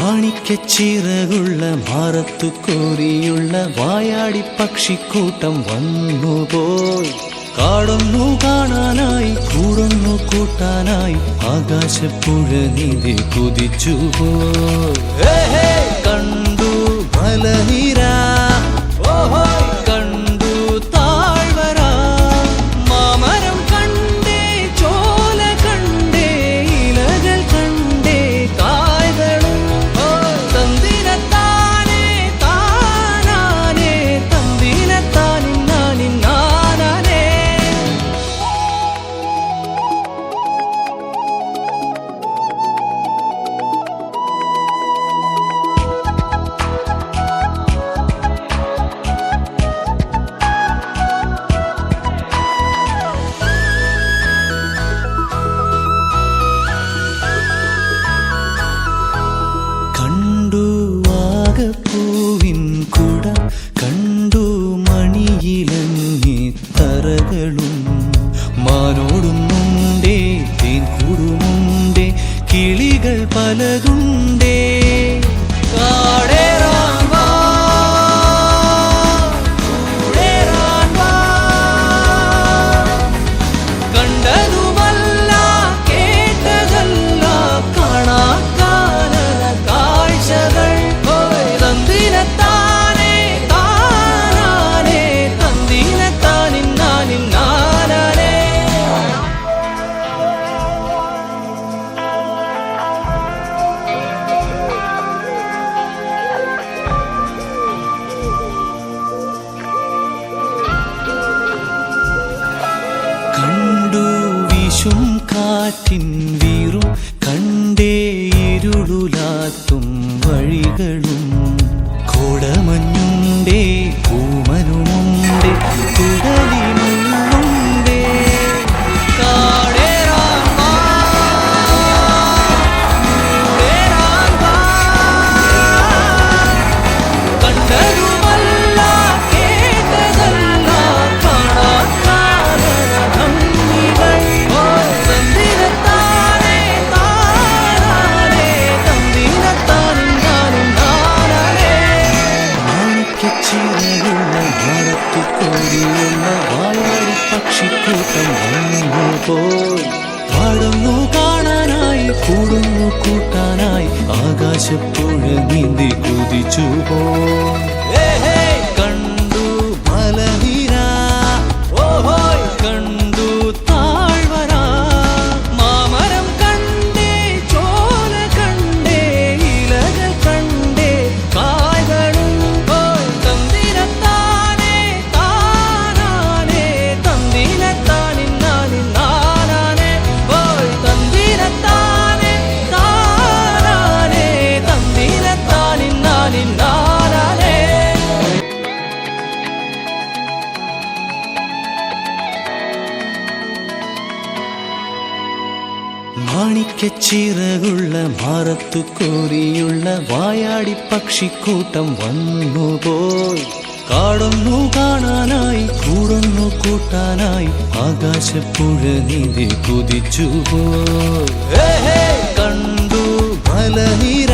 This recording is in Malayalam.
മാണിക്കച്ചിറകുള്ള മാറത്തു കോരിയുള്ള വായാടി പക്ഷിക്കൂട്ടം വന്നുപോയി. കാടൊന്നു കാണാനായി കൂടൊന്നു കൂട്ടാനായി ആകാശപ്പുഴ നീതി കുതിച്ചുപോയി. കണ്ടു മലനിര, കണ്ടു താഴ്വര, മാമരം കണ്ടേ, ചോല കണ്ടേ, ഇലകൾ കണ്ടേ, കായ്കളും തന്തിനത്താനേ താനാനേ, തന്തിനത്താനിന്നാനിന്നാനേ. പൂവിൻ കുട കണ്ടു മണിയിലങ്ങി തറകളും മാനോടുന്നുണ്ടേ, തേൻ കൂടുമുണ്ടേ, കിളികൾ പലതുണ്ടേ. കണ്ടതുമല്ല കേട്ടതല്ല കാണാക്കാനല കാഴ്ചകൾ തന്തിനത്താനേ താനാനേ, തന്തിനത്താനിന്നാനിന്നാനേ. കണ്ടു വീശും കാറ്റിൻ വീറും, കണ്ടേ ഇരുളുലാത്തും വഴികളും, കോടമഞ്ഞുണ്ടേ, പൂമനുമുണ്ടേ, കുടലിനുള്ളുണ്ടേ. കണ്ടതുമല്ല കേട്ടതല്ല കാണാക്കാനല ഭംഗികൾ തന്തിനത്താനേ താനാനേ, തന്തിനത്താനിന്നാനിന്നാനേ. മാണിക്കച്ചിറകുള്ള മാറത്തു കോരിയുള്ള വായാടി പക്ഷിക്കൂട്ടം വന്നുപോയി. പാടുന്നു കാണാനായി കൂടുന്നു കൂട്ടാനായി ആകാശപ്പുഴ നീന്തി കുതിച്ചുപോയി. കണ്ടു മലനിര, കണ്ടു താഴ്വര, മാമരം കണ്ടേ, ചോല കണ്ടേ, ഇലകൾ കണ്ടേ, കായ്കളും തന്തിനത്താനേ താനാനേ, തന്തിനത്താനിന്നാനിന്നാനേ. തന്തിനത്താനേ താനാനേ, തന്തിനത്താനിന്നാനിന്നാനേ. മാണിക്കച്ചിറകുള്ള മാറത്തു കോരിയുള്ള വായാടി പക്ഷിക്കൂട്ടം വന്നുപോയി. കാടൊന്നു കാണാനായി കൂടൊന്നു കൂട്ടാനായി ആകാശപ്പുഴ നീതി കുതിച്ചുപോയി. കണ്ടു മലനിര,